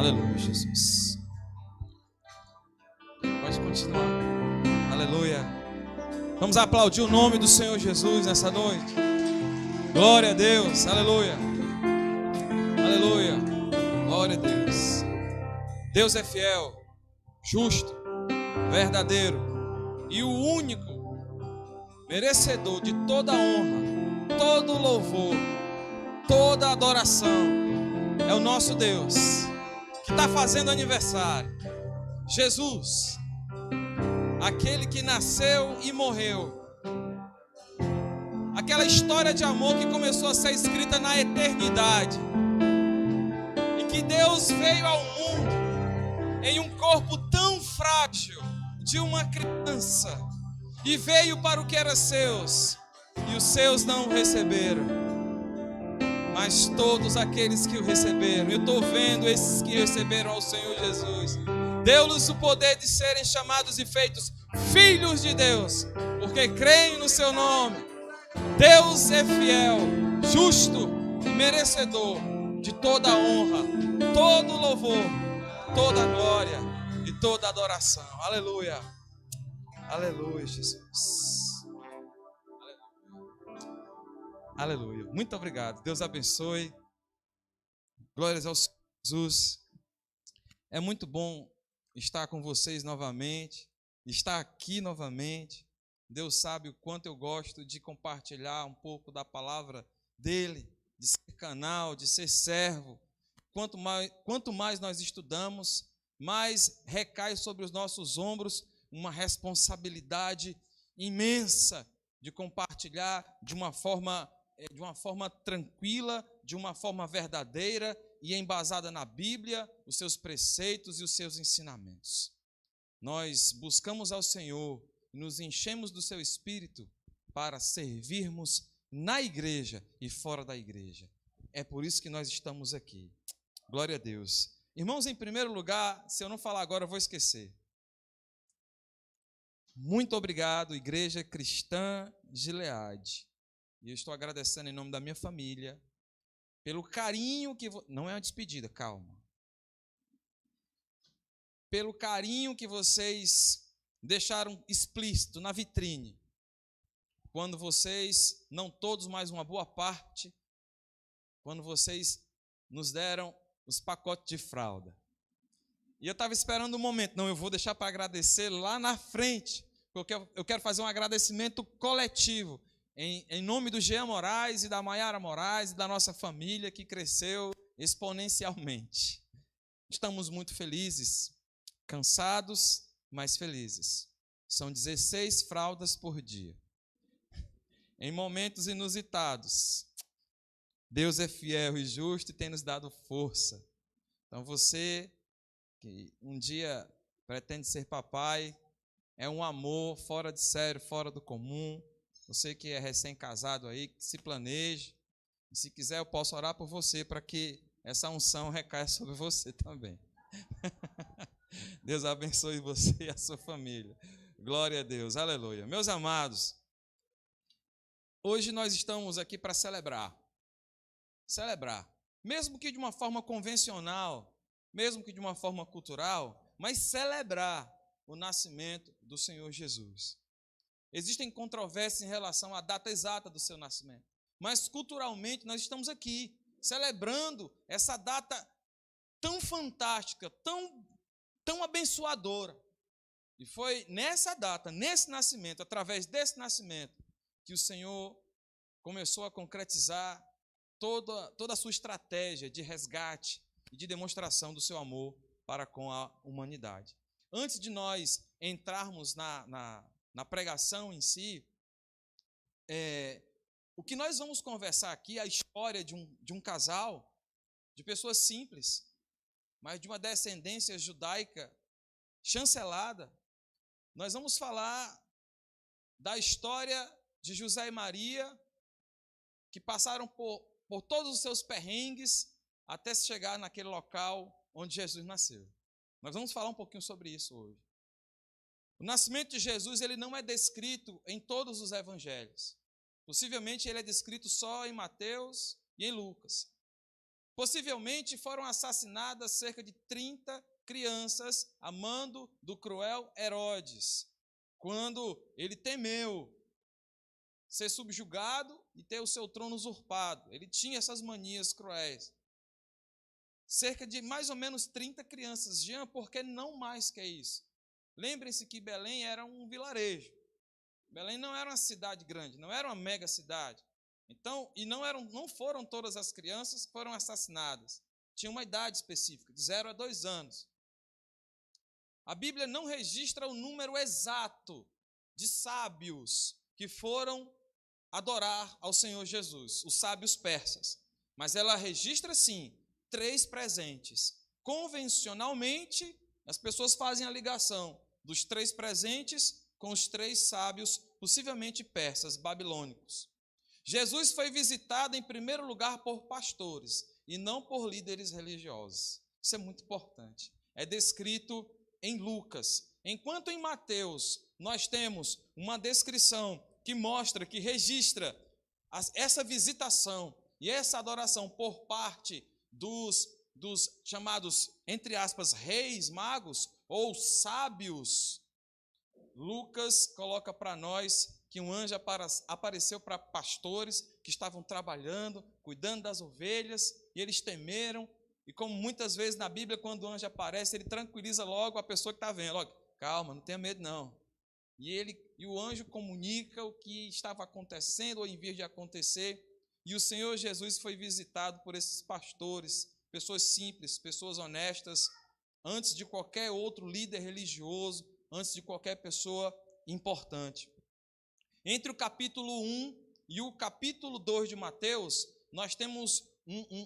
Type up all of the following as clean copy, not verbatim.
Aleluia, Jesus. Pode continuar. Aleluia. Vamos aplaudir o nome do Senhor Jesus nessa noite. Glória a Deus. Aleluia. Aleluia. Glória a Deus. Deus é fiel, justo, verdadeiro e o único merecedor de toda honra, todo louvor, toda adoração. É o nosso Deus que está fazendo aniversário. Jesus, aquele que nasceu e morreu. Aquela história de amor que começou a ser escrita na eternidade. E que Deus veio ao mundo em um corpo tão frágil de uma criança. E veio para o que era seus. E os seus não o receberam. Mas todos aqueles que o receberam, eu estou vendo esses que receberam ao Senhor Jesus, deu-lhes o poder de serem chamados e feitos filhos de Deus, porque creem no seu nome. Deus é fiel, justo e merecedor de toda a honra, todo o louvor, toda a glória e toda a adoração. Aleluia. Aleluia, Jesus. Aleluia. Muito obrigado. Deus abençoe. Glórias ao Senhor Jesus. É muito bom estar com vocês novamente, estar aqui novamente. Deus sabe o quanto eu gosto de compartilhar um pouco da palavra dele, de ser canal, de ser servo. Quanto mais nós estudamos, mais recai sobre os nossos ombros uma responsabilidade imensa de compartilhar de uma forma tranquila, de uma forma verdadeira e embasada na Bíblia, os seus preceitos e os seus ensinamentos. Nós buscamos ao Senhor, nos enchemos do seu Espírito para servirmos na igreja e fora da igreja. É por isso que nós estamos aqui. Glória a Deus. Irmãos, em primeiro lugar, se eu não falar agora, eu vou esquecer. Muito obrigado, Igreja Cristã Gileade. E eu estou agradecendo em nome da minha família, pelo carinho que... Não é uma despedida, calma. Pelo carinho que vocês deixaram explícito na vitrine. Quando vocês, não todos, mas uma boa parte, quando vocês nos deram os pacotes de fralda. E eu estava esperando um momento. Não, eu vou deixar para agradecer lá na frente, porque eu quero fazer um agradecimento coletivo. Em nome do Jean Moraes e da Maiara Moraes e da nossa família que cresceu exponencialmente. Estamos muito felizes, cansados, mas felizes. São 16 fraldas por dia. Em momentos inusitados, Deus é fiel e justo e tem nos dado força. Então você que um dia pretende ser papai, é um amor fora de sério, fora do comum. Você que é recém-casado aí, que se planeje. E se quiser, eu posso orar por você para que essa unção recaia sobre você também. Deus abençoe você e a sua família. Glória a Deus, aleluia. Meus amados, hoje nós estamos aqui para celebrar. Celebrar. Mesmo que de uma forma convencional, mesmo que de uma forma cultural, mas celebrar o nascimento do Senhor Jesus. Existem controvérsias em relação à data exata do seu nascimento, mas culturalmente nós estamos aqui, celebrando essa data tão fantástica, tão abençoadora. E foi nessa data, nesse nascimento, através desse nascimento, que o Senhor começou a concretizar toda a sua estratégia de resgate e de demonstração do seu amor para com a humanidade. Antes de nós entrarmos na pregação em si, o que nós vamos conversar aqui é a história de um casal, de pessoas simples, mas de uma descendência judaica chancelada. Nós vamos falar da história de José e Maria, que passaram por todos os seus perrengues até se chegar naquele local onde Jesus nasceu. Nós vamos falar um pouquinho sobre isso hoje. O nascimento de Jesus, ele não é descrito em todos os evangelhos. Possivelmente ele é descrito só em Mateus e em Lucas. Possivelmente foram assassinadas cerca de 30 crianças a mando do cruel Herodes, quando ele temeu ser subjugado e ter o seu trono usurpado. Ele tinha essas manias cruéis. Cerca de mais ou menos 30 crianças, Jean, porque não mais que isso. Lembrem-se que Belém era um vilarejo. Belém não era uma cidade grande, não era uma mega cidade. Então, e não foram todas as crianças que foram assassinadas. Tinha uma idade específica, de 0 a 2 anos. A Bíblia não registra o número exato de sábios que foram adorar ao Senhor Jesus, os sábios persas. Mas ela registra, sim, 3 presentes. Convencionalmente, as pessoas fazem a ligação dos 3 presentes com os 3 sábios, possivelmente persas, babilônicos. Jesus foi visitado em primeiro lugar por pastores e não por líderes religiosos. Isso é muito importante. É descrito em Lucas. Enquanto em Mateus nós temos uma descrição que mostra, que registra essa visitação e essa adoração por parte dos chamados, entre aspas, reis magos ou sábios, Lucas coloca para nós que um anjo apareceu para pastores que estavam trabalhando, cuidando das ovelhas, e eles temeram. E como muitas vezes na Bíblia, quando o anjo aparece, ele tranquiliza logo a pessoa que está vendo. Logo, calma, não tenha medo não. E o anjo comunica o que estava acontecendo ou em vez de acontecer. E o Senhor Jesus foi visitado por esses pastores, pessoas simples, pessoas honestas, antes de qualquer outro líder religioso, antes de qualquer pessoa importante. Entre o capítulo 1 e o capítulo 2 de Mateus, nós temos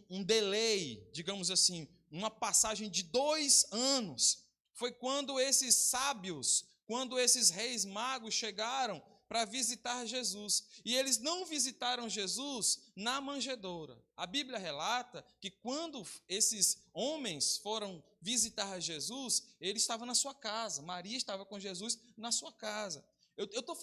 um delay, digamos assim, uma passagem de 2 anos. Foi quando esses sábios, quando esses reis magos chegaram para visitar Jesus. E eles não visitaram Jesus na manjedoura. A Bíblia relata que quando esses homens foram visitar Jesus, ele estava na sua casa. Maria estava com Jesus na sua casa.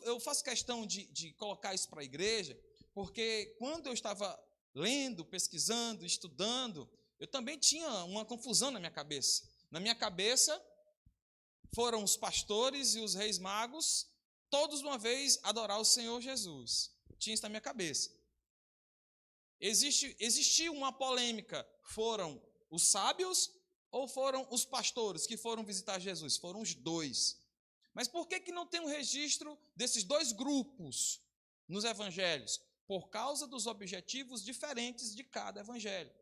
Eu faço questão de colocar isso para a igreja, porque quando eu estava lendo, pesquisando, estudando, eu também tinha uma confusão na minha cabeça. Na minha cabeça, foram os pastores e os reis magos, todos uma vez adorar o Senhor Jesus. Tinha isso na minha cabeça. Existiu uma polêmica, foram os sábios ou foram os pastores que foram visitar Jesus? Foram os 2. Mas por que não tem um registro desses 2 grupos nos evangelhos? Por causa dos objetivos diferentes de cada evangelho.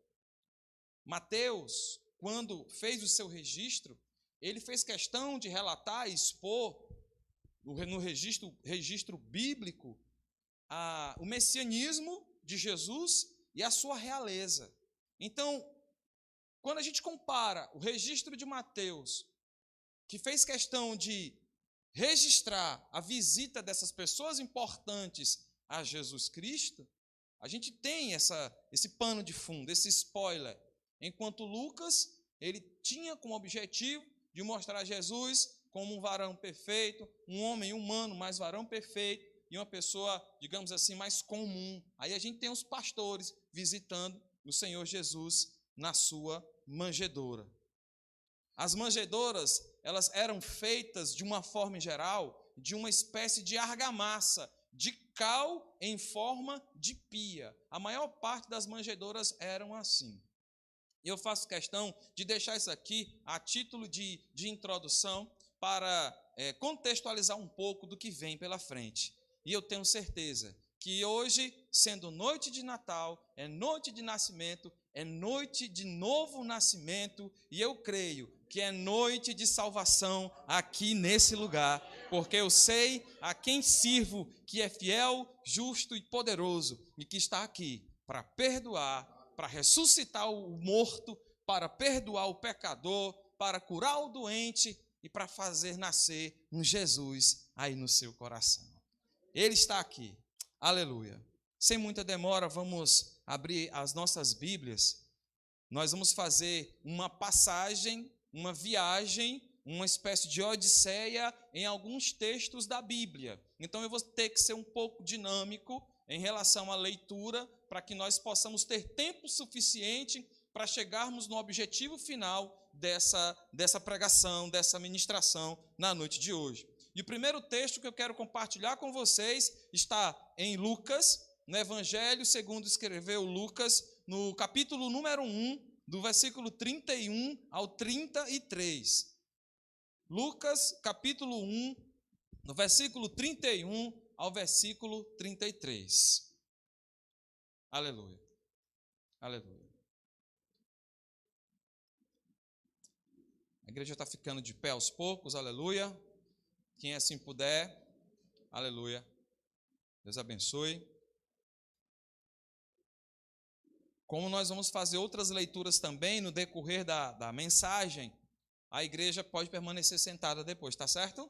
Mateus, quando fez o seu registro, ele fez questão de relatar e expor no registro bíblico o messianismo de Jesus e a sua realeza. Então, quando a gente compara o registro de Mateus, que fez questão de registrar a visita dessas pessoas importantes a Jesus Cristo, a gente tem esse pano de fundo, esse spoiler. Enquanto Lucas, ele tinha como objetivo de mostrar Jesus como um varão perfeito, um homem humano, mas varão perfeito, e uma pessoa, digamos assim, mais comum. Aí a gente tem os pastores visitando o Senhor Jesus na sua manjedoura. As manjedouras, elas eram feitas de uma forma geral, de uma espécie de argamassa, de cal em forma de pia. A maior parte das manjedouras eram assim. Eu faço questão de deixar isso aqui a título de introdução para contextualizar um pouco do que vem pela frente. E eu tenho certeza que hoje, sendo noite de Natal, é noite de nascimento, é noite de novo nascimento, e eu creio que é noite de salvação aqui nesse lugar, porque eu sei a quem sirvo, que é fiel, justo e poderoso, e que está aqui para perdoar, para ressuscitar o morto, para perdoar o pecador, para curar o doente e para fazer nascer um Jesus aí no seu coração. Ele está aqui. Aleluia. Sem muita demora, vamos abrir as nossas Bíblias. Nós vamos fazer uma passagem, uma viagem, uma espécie de odisseia em alguns textos da Bíblia. Então eu vou ter que ser um pouco dinâmico em relação à leitura, para que nós possamos ter tempo suficiente para chegarmos no objetivo final dessa pregação, dessa ministração na noite de hoje. E o primeiro texto que eu quero compartilhar com vocês está em Lucas, no Evangelho segundo escreveu Lucas, no capítulo número 1, do versículo 31 ao 33. Lucas, capítulo 1, no versículo 31 ao versículo 33. Aleluia. Aleluia. A igreja está ficando de pé aos poucos, aleluia. Quem assim puder, aleluia. Deus abençoe. Como nós vamos fazer outras leituras também no decorrer da mensagem, a igreja pode permanecer sentada depois, tá certo?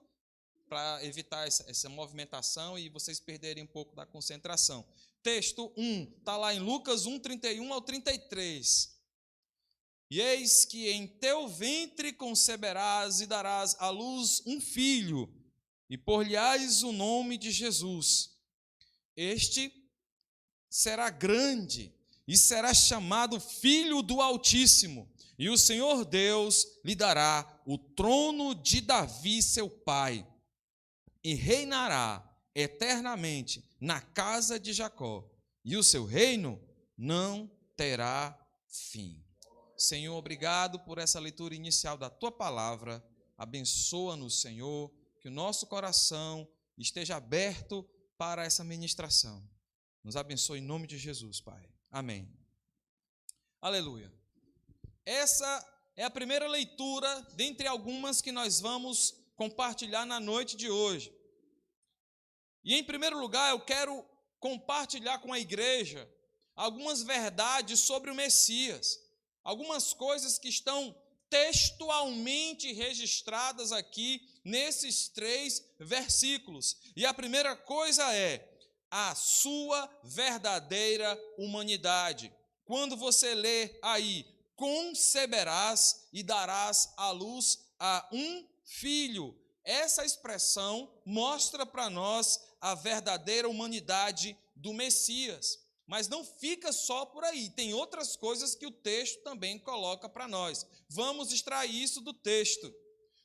Para evitar essa movimentação e vocês perderem um pouco da concentração. Texto 1, está lá em Lucas 1, 31 ao 33. E eis que em teu ventre conceberás e darás à luz um filho, e por-lhe-ás o nome de Jesus. Este será grande e será chamado Filho do Altíssimo, e o Senhor Deus lhe dará o trono de Davi, seu pai, e reinará eternamente na casa de Jacó, e o seu reino não terá fim. Senhor, obrigado por essa leitura inicial da Tua palavra. Abençoa-nos, Senhor, que o nosso coração esteja aberto para essa ministração. Nos abençoe em nome de Jesus, Pai. Amém. Aleluia. Essa é a primeira leitura dentre algumas que nós vamos compartilhar na noite de hoje. E em primeiro lugar, eu quero compartilhar com a igreja algumas verdades sobre o Messias. Algumas coisas que estão textualmente registradas aqui nesses 3 versículos. E a primeira coisa é a sua verdadeira humanidade. Quando você lê aí, conceberás e darás à luz a um filho. Essa expressão mostra para nós a verdadeira humanidade do Messias. Mas não fica só por aí, tem outras coisas que o texto também coloca para nós. Vamos extrair isso do texto.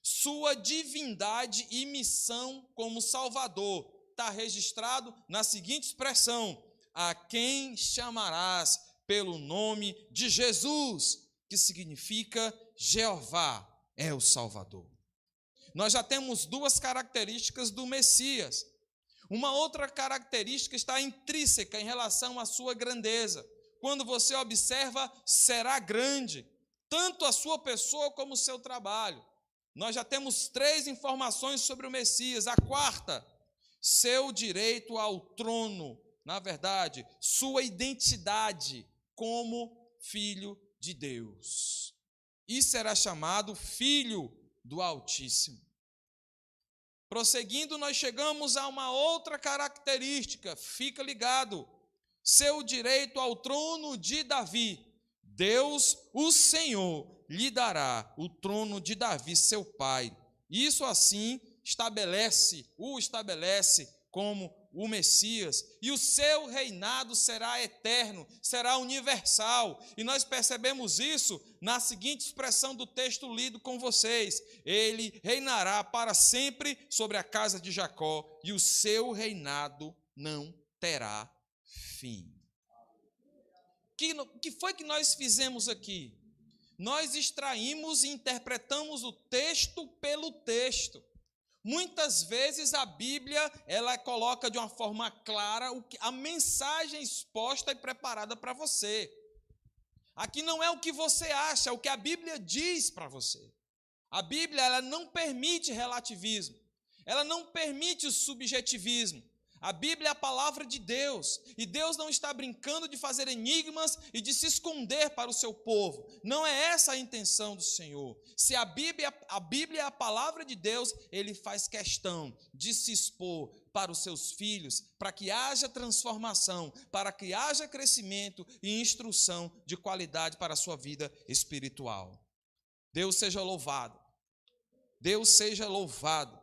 Sua divindade e missão como Salvador está registrado na seguinte expressão: a quem chamarás pelo nome de Jesus, que significa Jeová é o Salvador. Nós já temos 2 características do Messias. Uma outra característica está intrínseca em relação à sua grandeza. Quando você observa, será grande, tanto a sua pessoa como o seu trabalho. Nós já temos 3 informações sobre o Messias. A quarta, seu direito ao trono, na verdade, sua identidade como filho de Deus. E será chamado Filho do Altíssimo. Prosseguindo, nós chegamos a uma outra característica, fica ligado, seu direito ao trono de Davi. Deus, o Senhor, lhe dará o trono de Davi, seu pai. Isso assim estabelece como o Messias, e o seu reinado será eterno, será universal, e nós percebemos isso na seguinte expressão do texto lido com vocês: ele reinará para sempre sobre a casa de Jacó, e o seu reinado não terá fim. O que foi que nós fizemos aqui? Nós extraímos e interpretamos o texto pelo texto. Muitas vezes a Bíblia, ela coloca de uma forma clara a mensagem exposta e preparada para você. Aqui não é o que você acha, é o que a Bíblia diz para você. A Bíblia, ela não permite relativismo, ela não permite o subjetivismo. A Bíblia é a palavra de Deus, e Deus não está brincando de fazer enigmas e de se esconder para o seu povo. Não é essa a intenção do Senhor. Se a Bíblia é a palavra de Deus, Ele faz questão de se expor para os seus filhos, para que haja transformação, para que haja crescimento e instrução de qualidade para a sua vida espiritual. Deus seja louvado. Deus seja louvado.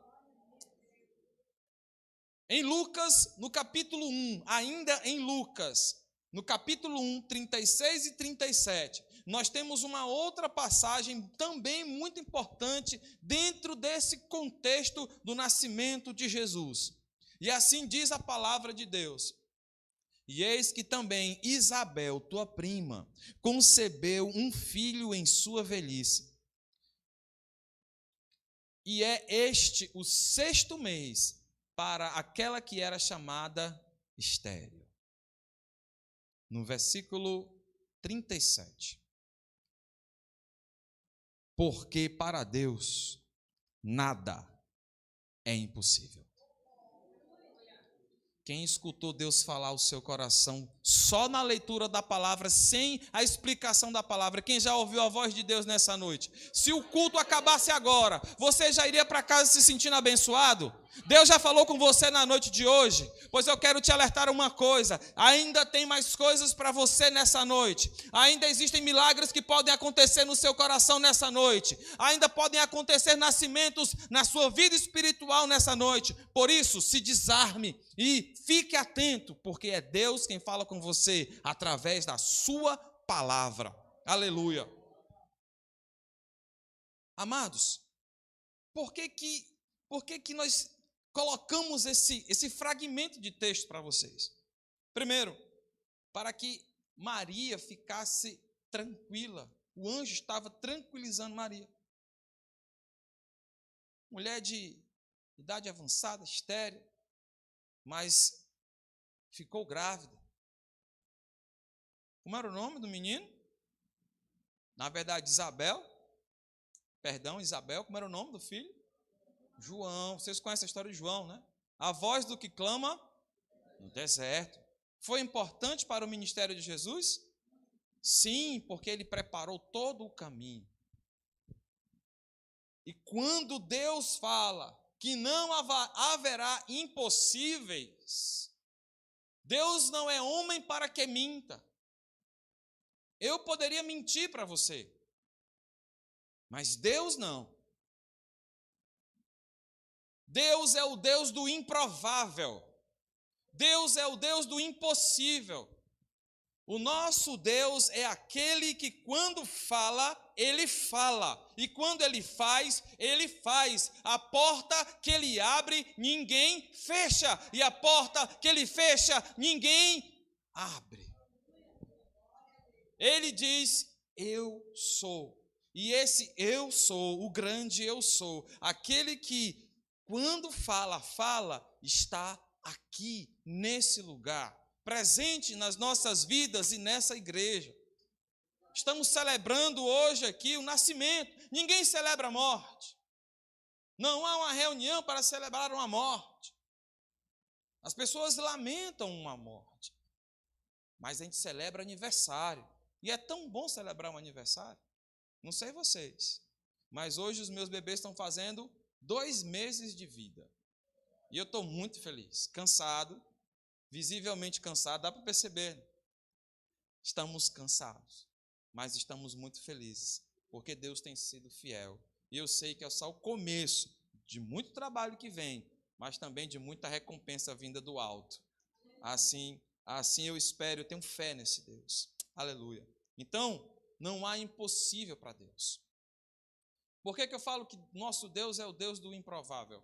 Em Lucas, no capítulo 1, ainda em Lucas, no capítulo 1, 36 e 37, nós temos uma outra passagem também muito importante dentro desse contexto do nascimento de Jesus. E assim diz a palavra de Deus: e eis que também Isabel, tua prima, concebeu um filho em sua velhice. E é este o 6º mês para aquela que era chamada estéril. No versículo 37. Porque para Deus nada é impossível. Quem escutou Deus falar ao seu coração só na leitura da palavra, sem a explicação da palavra? Quem já ouviu a voz de Deus nessa noite? Se o culto acabasse agora, você já iria para casa se sentindo abençoado? Deus já falou com você na noite de hoje? Pois eu quero te alertar uma coisa: ainda tem mais coisas para você nessa noite. Ainda existem milagres que podem acontecer no seu coração nessa noite. Ainda podem acontecer nascimentos na sua vida espiritual nessa noite. Por isso, se desarme e fique atento, porque é Deus quem fala com você através da sua palavra. Aleluia. Amados, por que que nós colocamos esse fragmento de texto para vocês? Primeiro, para que Maria ficasse tranquila. O anjo estava tranquilizando Maria. Mulher de idade avançada, estéril, mas ficou grávida. Como era o nome do menino? Na verdade, Isabel. Como era o nome do filho? João. Vocês conhecem a história de João, né? A voz do que clama no deserto. Foi importante para o ministério de Jesus? Sim, porque ele preparou todo o caminho. E quando Deus fala que não haverá impossíveis, Deus não é homem para que minta. Eu poderia mentir para você, mas Deus não. Deus é o Deus do improvável. Deus é o Deus do impossível. O nosso Deus é aquele que quando fala, Ele fala. E quando Ele faz, Ele faz. A porta que Ele abre, ninguém fecha. E a porta que Ele fecha, ninguém abre. Ele diz: eu sou. E esse eu sou, o grande eu sou, aquele que quando fala, está aqui nesse lugar, presente nas nossas vidas e nessa igreja. Estamos celebrando hoje aqui o nascimento. Ninguém celebra a morte. Não há uma reunião para celebrar uma morte. As pessoas lamentam uma morte, mas a gente celebra aniversário. E é tão bom celebrar um aniversário. Não sei vocês, mas hoje os meus bebês estão fazendo 2 meses de vida. E eu estou muito feliz, cansado, visivelmente cansado, dá para perceber. Estamos cansados, mas estamos muito felizes, porque Deus tem sido fiel. E eu sei que é só o começo de muito trabalho que vem, mas também de muita recompensa vinda do alto. Assim eu espero, eu tenho fé nesse Deus. Aleluia. Então, não há impossível para Deus. Por que eu falo que nosso Deus é o Deus do improvável?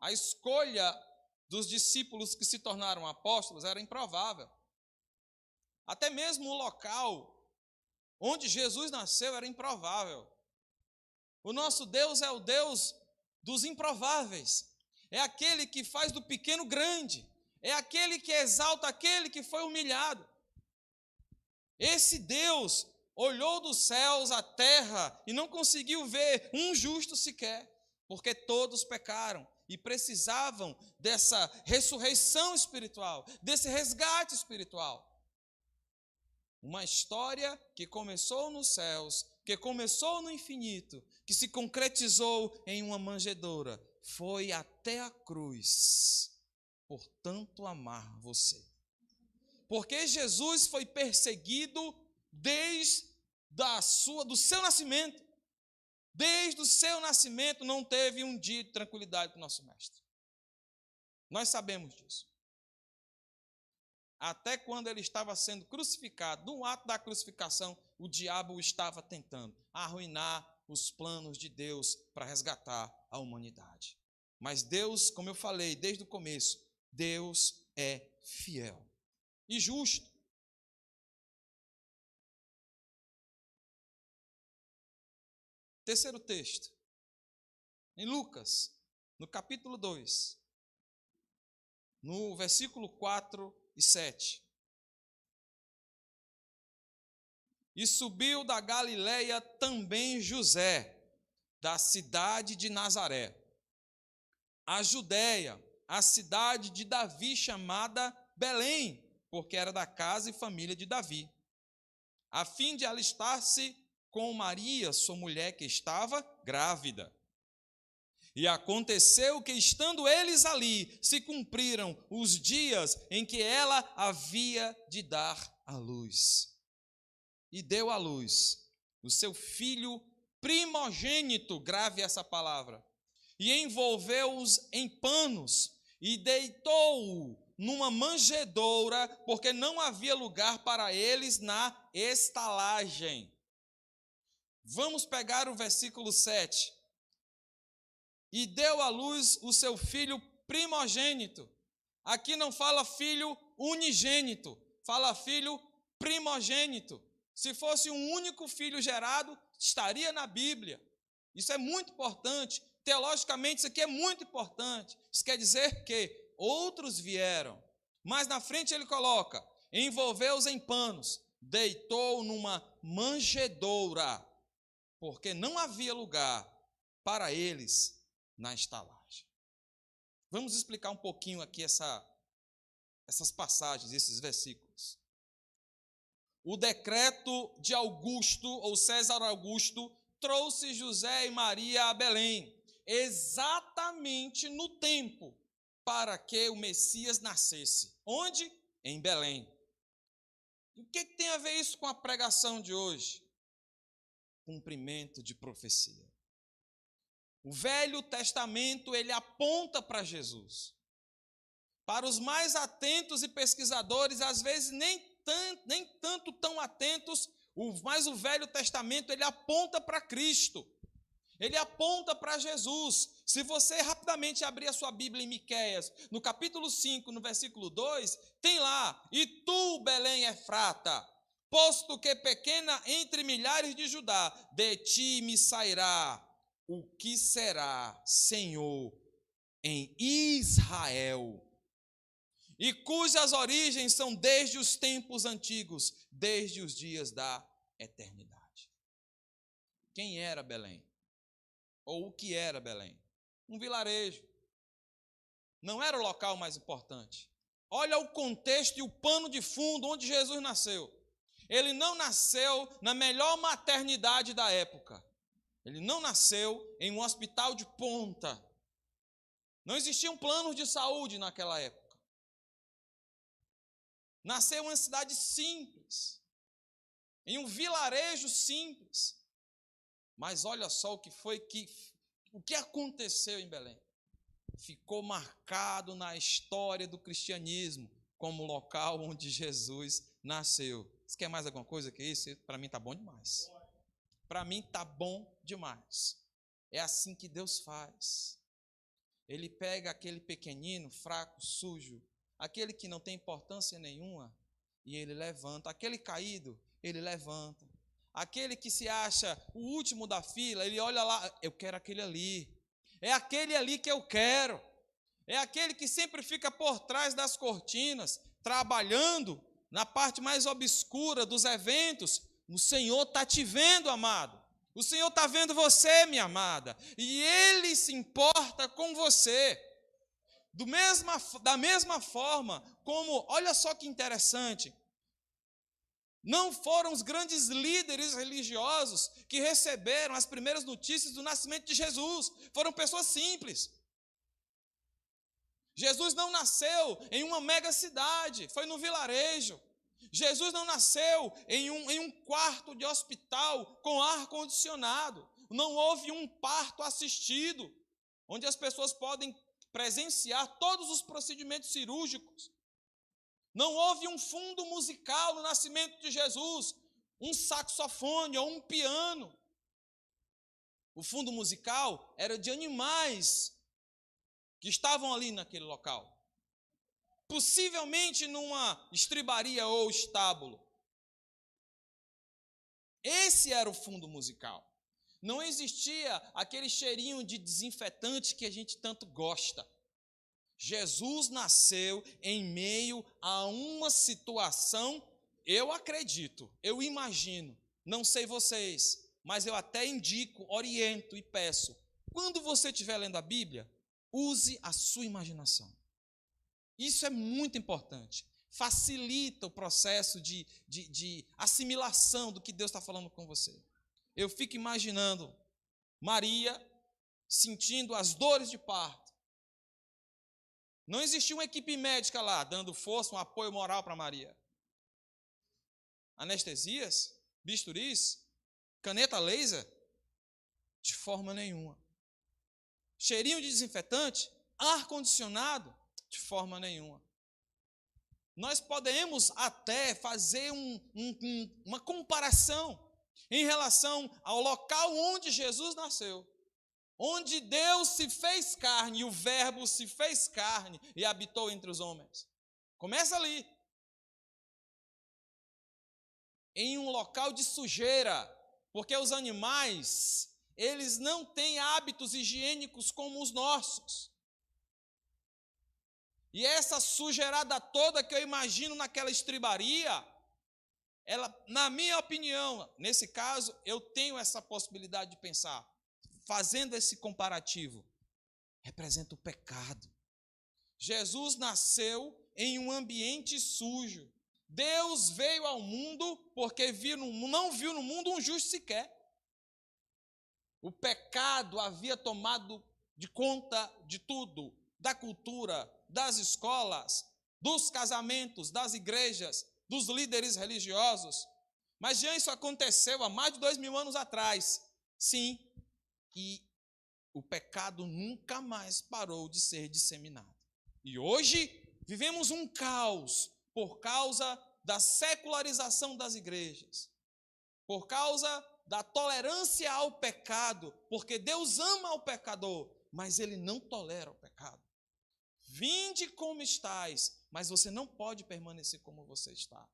A escolha dos discípulos que se tornaram apóstolos era improvável. Até mesmo o local onde Jesus nasceu era improvável. O nosso Deus é o Deus dos improváveis. É aquele que faz do pequeno grande. É aquele que exalta aquele que foi humilhado. Esse Deus olhou dos céus à terra e não conseguiu ver um justo sequer, porque todos pecaram e precisavam dessa ressurreição espiritual, desse resgate espiritual. Uma história que começou nos céus, que começou no infinito, que se concretizou em uma manjedoura, foi até a cruz, por tanto amar você. Porque Jesus foi perseguido desde do seu nascimento. Desde o seu nascimento não teve um dia de tranquilidade para o nosso mestre. Nós sabemos disso. até quando ele estava sendo crucificado, no ato da crucificação, o diabo estava tentando arruinar os planos de Deus para resgatar a humanidade. Mas Deus, como eu falei desde o começo, Deus é fiel e justo. Terceiro texto, em Lucas, no capítulo 2, no versículo 4 e 7. E subiu da Galileia também José, da cidade de Nazaré, a Judéia, a cidade de Davi, chamada Belém, porque era da casa e família de Davi, a fim de alistar-se com Maria, sua mulher, que estava grávida. E aconteceu que, estando eles ali, se cumpriram os dias em que ela havia de dar à luz. E deu à luz o seu filho primogênito, grave essa palavra, e envolveu-os em panos, e deitou-o numa manjedoura, porque não havia lugar para eles na estalagem. Vamos pegar o versículo 7. E deu à luz o seu filho primogênito. Aqui não fala filho unigênito, fala filho primogênito. Se fosse um único filho gerado, estaria na Bíblia. Isso é muito importante. Teologicamente, isso aqui é muito importante. Isso quer dizer que outros vieram. Mas na frente ele coloca: envolveu-os em panos, deitou numa manjedoura, porque não havia lugar para eles na estalagem. Vamos explicar um pouquinho aqui essas passagens, esses versículos. O decreto de Augusto, ou César Augusto, trouxe José e Maria a Belém, exatamente no tempo para que o Messias nascesse. Onde? Em Belém. E o que tem a ver isso com a pregação de hoje? Cumprimento de profecia. O Velho Testamento, ele aponta para Jesus. Para os mais atentos e pesquisadores, às vezes nem tanto tão atentos, mas o Velho Testamento, ele aponta para Cristo. Ele aponta para Jesus. Se você rapidamente abrir a sua Bíblia em Miqueias, no capítulo 5, no versículo 2, tem lá: e tu, Belém Efrata, posto que pequena entre milhares de Judá, de ti me sairá o que será Senhor em Israel, e cujas origens são desde os tempos antigos, desde os dias da eternidade. Quem era Belém? Ou o que era Belém? Um vilarejo. Não era o local mais importante. Olha o contexto e o pano de fundo onde Jesus nasceu. Ele não nasceu na melhor maternidade da época. Ele não nasceu em um hospital de ponta. Não existiam planos de saúde naquela época. Nasceu em uma cidade simples, em um vilarejo simples. Mas olha só o que aconteceu em Belém. Ficou marcado na história do cristianismo como local onde Jesus nasceu. Você quer mais alguma coisa que isso? Para mim está bom demais. Para mim está bom demais. É assim que Deus faz. Ele pega aquele pequenino, fraco, sujo, aquele que não tem importância nenhuma, e ele levanta. Aquele caído, ele levanta. Aquele que se acha o último da fila, ele olha lá: eu quero aquele ali. É aquele ali que eu quero. É aquele que sempre fica por trás das cortinas, trabalhando na parte mais obscura dos eventos. O Senhor está te vendo, amado. O Senhor está vendo você, minha amada. E Ele se importa com você. Da mesma forma como, olha só que interessante, não foram os grandes líderes religiosos que receberam as primeiras notícias do nascimento de Jesus. Foram pessoas simples. Jesus não nasceu em uma mega cidade, foi no vilarejo. Jesus não nasceu em um quarto de hospital com ar-condicionado. Não houve um parto assistido, onde as pessoas podem presenciar todos os procedimentos cirúrgicos. Não houve um fundo musical no nascimento de Jesus, um saxofone ou um piano. O fundo musical era de animais que estavam ali naquele local. Possivelmente numa estribaria ou estábulo. Esse era o fundo musical. Não existia aquele cheirinho de desinfetante que a gente tanto gosta. Jesus nasceu em meio a uma situação, eu acredito, eu imagino, não sei vocês, mas eu até indico, oriento e peço. Quando você estiver lendo a Bíblia, use a sua imaginação. Isso é muito importante. Facilita o processo de assimilação do que Deus está falando com você. Eu fico imaginando Maria sentindo as dores de parto. Não existia uma equipe médica lá, dando força, um apoio moral para Maria. Anestesias, bisturis, caneta laser, de forma nenhuma. Cheirinho de desinfetante, ar-condicionado, de forma nenhuma. Nós podemos até fazer uma comparação em relação ao local onde Jesus nasceu. Onde Deus se fez carne, e o Verbo se fez carne e habitou entre os homens. Começa ali. Em um local de sujeira, porque os animais, eles não têm hábitos higiênicos como os nossos. E essa sujeirada toda que eu imagino naquela estribaria, ela, na minha opinião, nesse caso, eu tenho essa possibilidade de pensar, fazendo esse comparativo, representa o pecado. Jesus nasceu em um ambiente sujo. Deus veio ao mundo porque não viu no mundo um justo sequer. O pecado havia tomado de conta de tudo, da cultura, das escolas, dos casamentos, das igrejas, dos líderes religiosos. Mas já isso aconteceu há mais de 2000 anos atrás. Sim, e o pecado nunca mais parou de ser disseminado. E hoje vivemos um caos por causa da secularização das igrejas, por causa da tolerância ao pecado, porque Deus ama o pecador, mas Ele não tolera o pecado. Vinde como estais, mas você não pode permanecer como você está.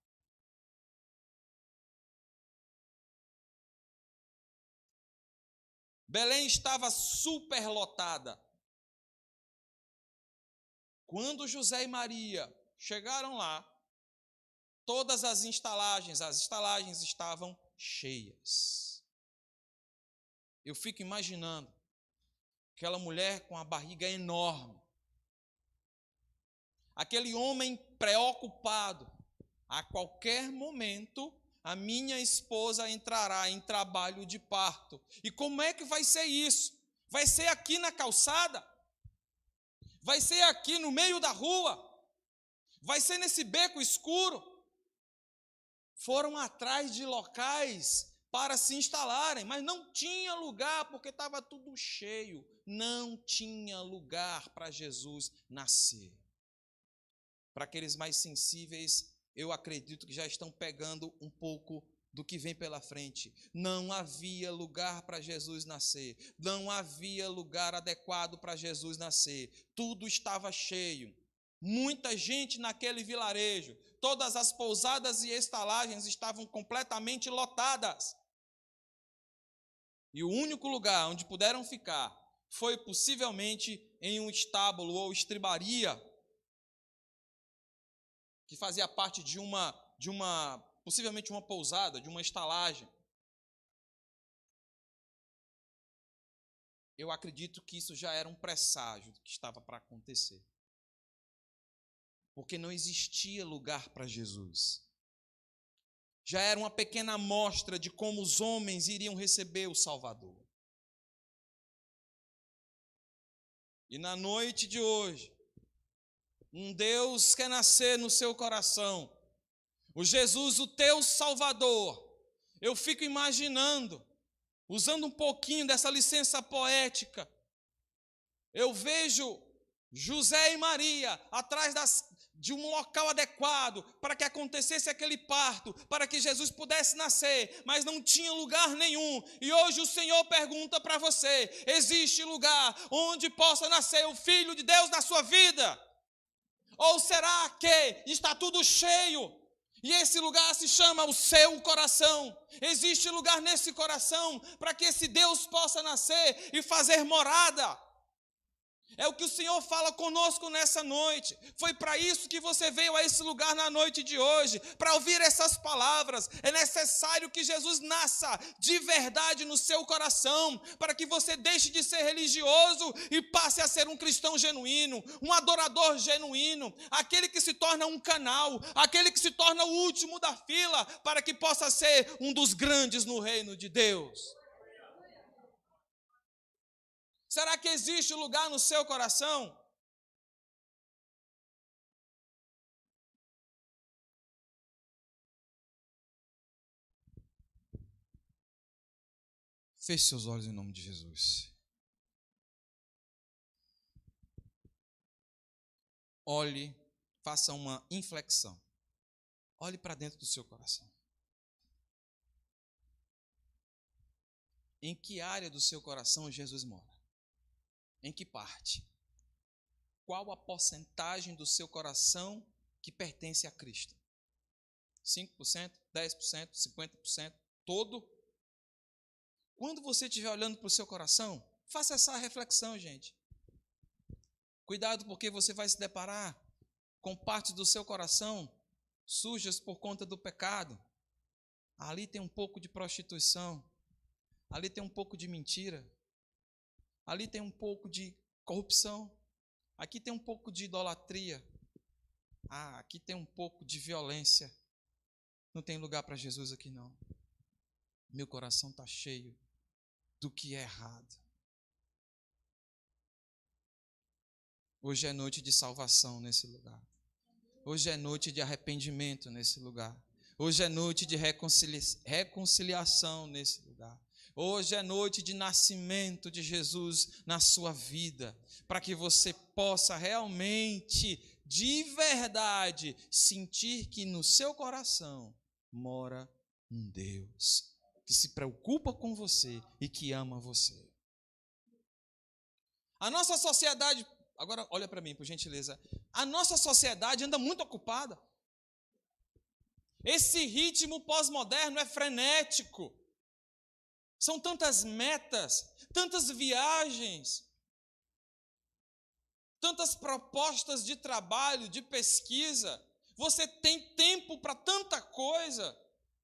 Belém estava superlotada. Quando José e Maria chegaram lá, todas as estalagens estavam cheias. Eu fico imaginando aquela mulher com a barriga enorme, aquele homem preocupado. A qualquer momento, a minha esposa entrará em trabalho de parto. E como é que vai ser isso? Vai ser aqui na calçada? Vai ser aqui no meio da rua? Vai ser nesse beco escuro? Foram atrás de locais para se instalarem, mas não tinha lugar porque estava tudo cheio. Não tinha lugar para Jesus nascer. Para aqueles mais sensíveis, eu acredito que já estão pegando um pouco do que vem pela frente. Não havia lugar para Jesus nascer. Não havia lugar adequado para Jesus nascer. Tudo estava cheio. Muita gente naquele vilarejo. Todas as pousadas e estalagens estavam completamente lotadas. E o único lugar onde puderam ficar foi possivelmente em um estábulo ou estribaria, que fazia parte de possivelmente uma pousada, de uma estalagem. Eu acredito que isso já era um presságio do que estava para acontecer. Porque não existia lugar para Jesus. Já era uma pequena amostra de como os homens iriam receber o Salvador. E na noite de hoje, um Deus quer nascer no seu coração. O Jesus, o teu Salvador. Eu fico imaginando, usando um pouquinho dessa licença poética, eu vejo José e Maria atrás de um local adequado para que acontecesse aquele parto, para que Jesus pudesse nascer, mas não tinha lugar nenhum. E hoje o Senhor pergunta para você: existe lugar onde possa nascer o Filho de Deus na sua vida? Ou será que está tudo cheio? E esse lugar se chama o seu coração. Existe lugar nesse coração para que esse Deus possa nascer e fazer morada. É o que o Senhor fala conosco nessa noite. Foi para isso que você veio a esse lugar na noite de hoje, para ouvir essas palavras. É necessário que Jesus nasça de verdade no seu coração, para que você deixe de ser religioso e passe a ser um cristão genuíno, um adorador genuíno, aquele que se torna um canal, aquele que se torna o último da fila, para que possa ser um dos grandes no reino de Deus. Será que existe lugar no seu coração? Feche seus olhos em nome de Jesus. Olhe, faça uma inflexão. Olhe para dentro do seu coração. Em que área do seu coração Jesus mora? Em que parte? Qual a porcentagem do seu coração que pertence a Cristo? 5%, 10%, 50%, todo? Quando você estiver olhando para o seu coração, faça essa reflexão, gente. Cuidado, porque você vai se deparar com partes do seu coração sujas por conta do pecado. Ali tem um pouco de prostituição, ali tem um pouco de mentira, ali tem um pouco de corrupção, aqui tem um pouco de idolatria, aqui tem um pouco de violência. Não tem lugar para Jesus aqui não. Meu coração está cheio do que é errado. Hoje é noite de salvação nesse lugar. Hoje é noite de arrependimento nesse lugar. Hoje é noite de reconciliação nesse lugar. Hoje é noite de nascimento de Jesus na sua vida, para que você possa realmente, de verdade, sentir que no seu coração mora um Deus que se preocupa com você e que ama você. A nossa sociedade, agora olha para mim, por gentileza, a nossa sociedade anda muito ocupada. Esse ritmo pós-moderno é frenético. São tantas metas, tantas viagens, tantas propostas de trabalho, de pesquisa. Você tem tempo para tanta coisa.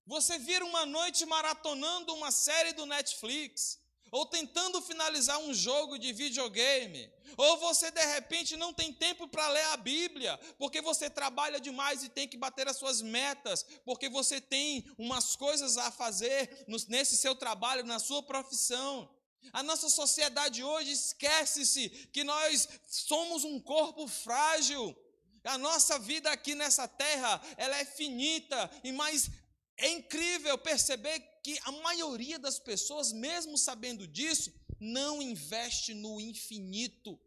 Você vira uma noite maratonando uma série do Netflix, ou tentando finalizar um jogo de videogame, ou você de repente não tem tempo para ler a Bíblia, porque você trabalha demais e tem que bater as suas metas, porque você tem umas coisas a fazer nesse seu trabalho, na sua profissão. A nossa sociedade hoje esquece-se que nós somos um corpo frágil. A nossa vida aqui nessa terra, ela é finita, mas é incrível perceber que a maioria das pessoas, mesmo sabendo disso, não investe no infinito.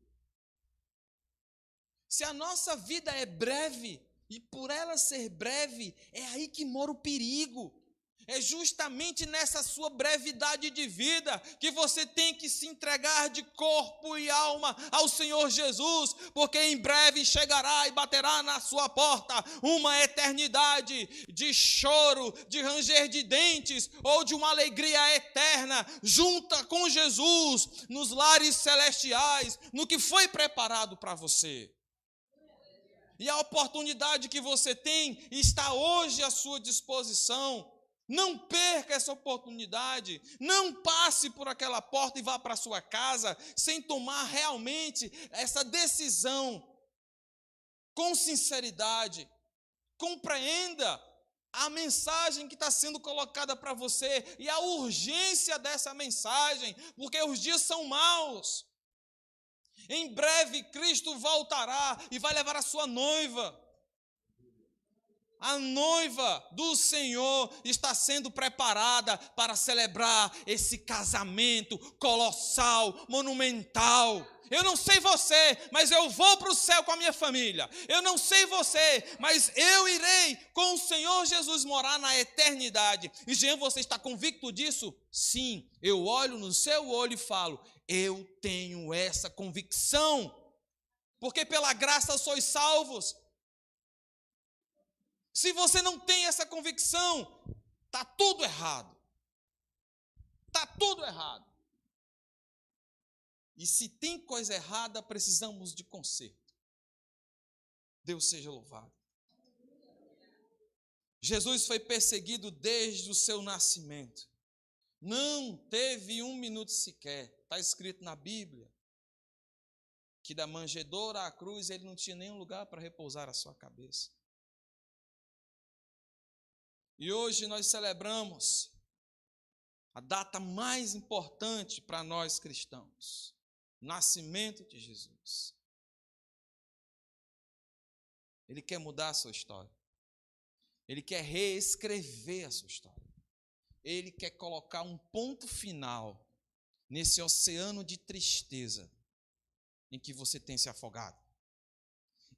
Se a nossa vida é breve, e por ela ser breve, é aí que mora o perigo. É justamente nessa sua brevidade de vida que você tem que se entregar de corpo e alma ao Senhor Jesus, porque em breve chegará e baterá na sua porta uma eternidade de choro, de ranger de dentes ou de uma alegria eterna, junta com Jesus nos lares celestiais, no que foi preparado para você. E a oportunidade que você tem está hoje à sua disposição. Não perca essa oportunidade, não passe por aquela porta e vá para a sua casa sem tomar realmente essa decisão com sinceridade. Compreenda a mensagem que está sendo colocada para você e a urgência dessa mensagem, porque os dias são maus. Em breve Cristo voltará e vai levar a sua noiva. A noiva do Senhor está sendo preparada para celebrar esse casamento colossal, monumental. Eu não sei você, mas eu vou para o céu com a minha família. Eu não sei você, mas eu irei com o Senhor Jesus morar na eternidade. E Jean, você está convicto disso? Sim, eu olho no seu olho e falo, eu tenho essa convicção. Porque pela graça sois salvos. Se você não tem essa convicção, está tudo errado. Está tudo errado. E se tem coisa errada, precisamos de conserto. Deus seja louvado. Jesus foi perseguido desde o seu nascimento. Não teve um minuto sequer. Está escrito na Bíblia que da manjedoura à cruz ele não tinha nenhum lugar para repousar a sua cabeça. E hoje nós celebramos a data mais importante para nós cristãos. Nascimento de Jesus. Ele quer mudar a sua história. Ele quer reescrever a sua história. Ele quer colocar um ponto final nesse oceano de tristeza em que você tem se afogado.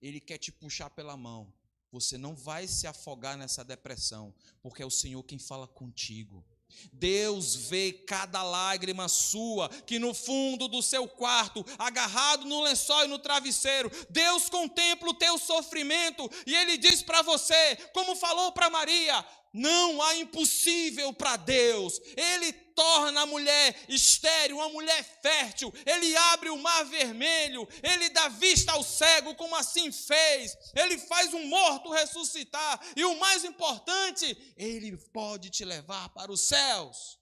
Ele quer te puxar pela mão. Você não vai se afogar nessa depressão, porque é o Senhor quem fala contigo. Deus vê cada lágrima sua, que no fundo do seu quarto, agarrado no lençol e no travesseiro, Deus contempla o teu sofrimento, e Ele diz para você, como falou para Maria, não há impossível para Deus. Ele torna a mulher estéril, uma mulher fértil. Ele abre o mar vermelho. Ele dá vista ao cego, como assim fez. Ele faz um morto ressuscitar. E o mais importante, Ele pode te levar para os céus.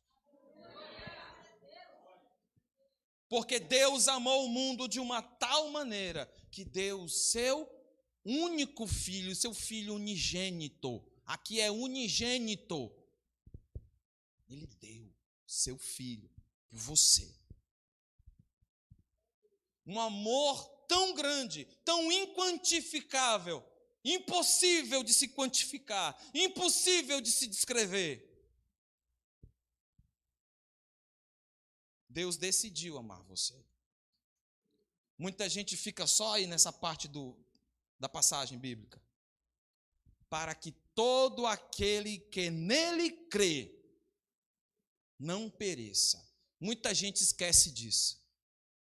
Porque Deus amou o mundo de uma tal maneira que deu o seu único filho, seu filho unigênito. Aqui é unigênito. Ele deu seu filho por você. Um amor tão grande, tão inquantificável, impossível de se quantificar, impossível de se descrever. Deus decidiu amar você. Muita gente fica só aí nessa parte da passagem bíblica. Para que todo aquele que nele crê não pereça. Muita gente esquece disso.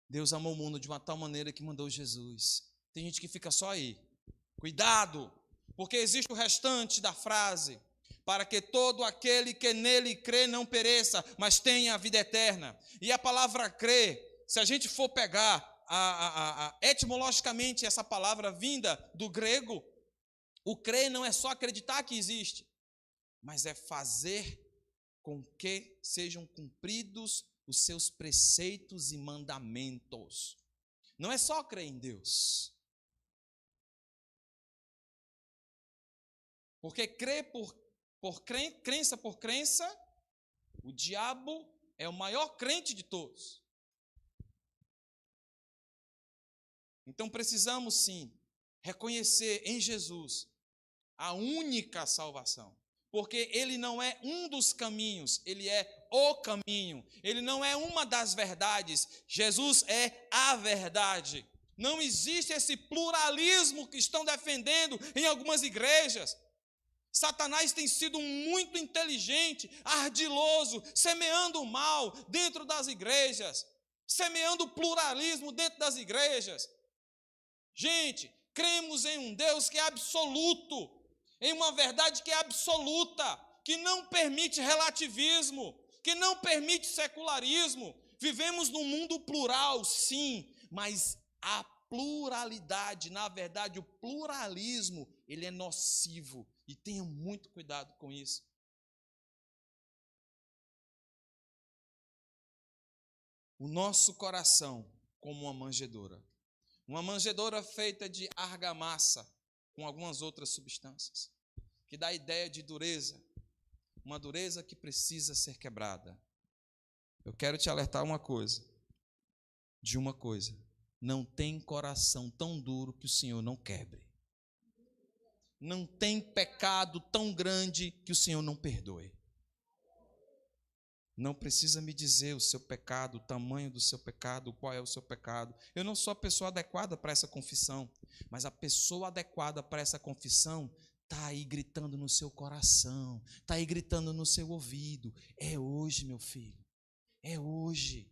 Deus amou o mundo de uma tal maneira que mandou Jesus. Tem gente que fica só aí. Cuidado, porque existe o restante da frase. Para que todo aquele que nele crê não pereça, mas tenha a vida eterna. E a palavra crer, se a gente for pegar etimologicamente essa palavra vinda do grego, o crer não é só acreditar que existe, mas é fazer com que sejam cumpridos os seus preceitos e mandamentos. Não é só crer em Deus. Porque crer crença por crença, o diabo é o maior crente de todos. Então precisamos sim reconhecer em Jesus a única salvação. Porque Ele não é um dos caminhos, Ele é o caminho. Ele não é uma das verdades, Jesus é a verdade. Não existe esse pluralismo que estão defendendo em algumas igrejas. Satanás tem sido muito inteligente, ardiloso, semeando o mal dentro das igrejas, semeando o pluralismo dentro das igrejas. Gente, cremos em um Deus que é absoluto, em uma verdade que é absoluta, que não permite relativismo, que não permite secularismo. Vivemos num mundo plural, sim, mas a pluralidade, na verdade, o pluralismo, ele é nocivo, e tenha muito cuidado com isso. O nosso coração como uma manjedoura feita de argamassa, com algumas outras substâncias, que dá a ideia de dureza, uma dureza que precisa ser quebrada. Eu quero te alertar de uma coisa, não tem coração tão duro que o Senhor não quebre. não tem pecado tão grande que o Senhor não perdoe. Não precisa me dizer o seu pecado, o tamanho do seu pecado, qual é o seu pecado. Eu não sou a pessoa adequada para essa confissão, mas a pessoa adequada para essa confissão está aí gritando no seu coração, está aí gritando no seu ouvido. É hoje, meu filho, é hoje.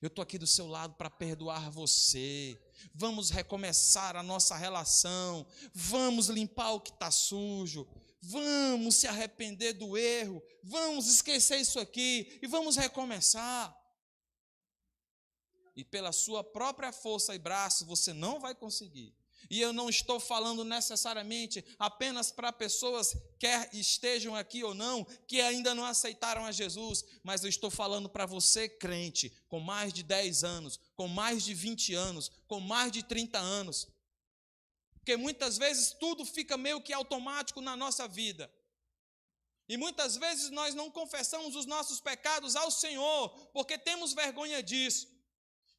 Eu estou aqui do seu lado para perdoar você. Vamos recomeçar a nossa relação, vamos limpar o que está sujo. Vamos se arrepender do erro, vamos esquecer isso aqui e vamos recomeçar. E pela sua própria força e braço você não vai conseguir. E eu não estou falando necessariamente apenas para pessoas, quer estejam aqui ou não, que ainda não aceitaram a Jesus, mas eu estou falando para você, crente, com mais de 10 anos, com mais de 20 anos, com mais de 30 anos. Porque muitas vezes tudo fica meio que automático na nossa vida. E muitas vezes nós não confessamos os nossos pecados ao Senhor, porque temos vergonha disso.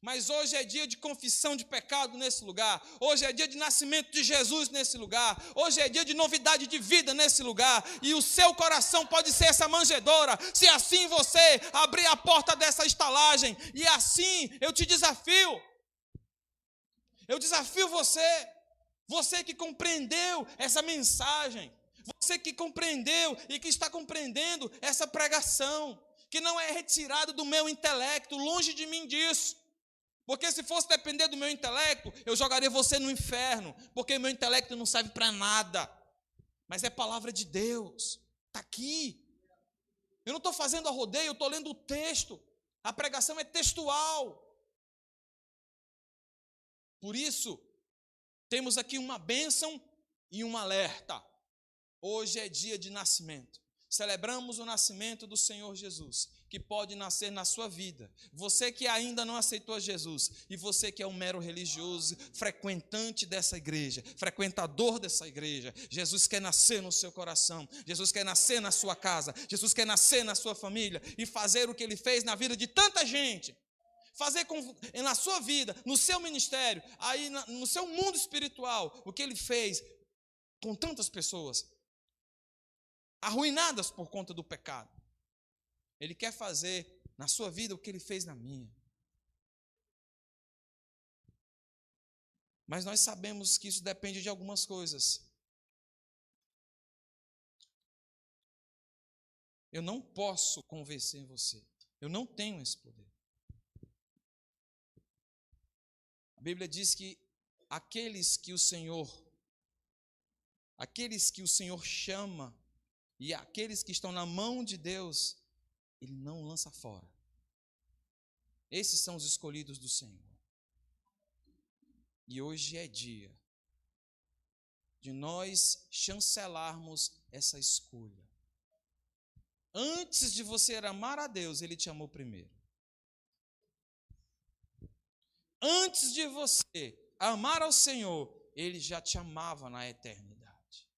Mas hoje é dia de confissão de pecado nesse lugar. Hoje é dia de nascimento de Jesus nesse lugar. Hoje é dia de novidade de vida nesse lugar. E o seu coração pode ser essa manjedoura, se assim você abrir a porta dessa estalagem. E assim eu te desafio. Eu desafio você. Você que compreendeu essa mensagem, você que compreendeu e que está compreendendo essa pregação, que não é retirado do meu intelecto, longe de mim disso. Porque se fosse depender do meu intelecto, eu jogaria você no inferno, porque meu intelecto não serve para nada. Mas é palavra de Deus, está aqui. Eu não estou fazendo a rodeio, eu estou lendo o texto. A pregação é textual. Por isso, temos aqui uma bênção e um alerta. Hoje é dia de nascimento. Celebramos o nascimento do Senhor Jesus, que pode nascer na sua vida. Você que ainda não aceitou Jesus, e você que é um mero religioso, frequentante dessa igreja, frequentador dessa igreja, Jesus quer nascer no seu coração, Jesus quer nascer na sua casa, Jesus quer nascer na sua família e fazer o que Ele fez na vida de tanta gente. Fazer na sua vida, no seu ministério, aí no seu mundo espiritual, o que Ele fez com tantas pessoas arruinadas por conta do pecado. Ele quer fazer na sua vida o que Ele fez na minha. Mas nós sabemos que isso depende de algumas coisas. Eu não posso convencer você. Eu não tenho esse poder. A Bíblia diz que aqueles que o Senhor chama e aqueles que estão na mão de Deus, Ele não lança fora. Esses são os escolhidos do Senhor. E hoje é dia de nós chancelarmos essa escolha. Antes de você amar a Deus, Ele te amou primeiro. Antes de você amar ao Senhor, Ele já te amava na eternidade.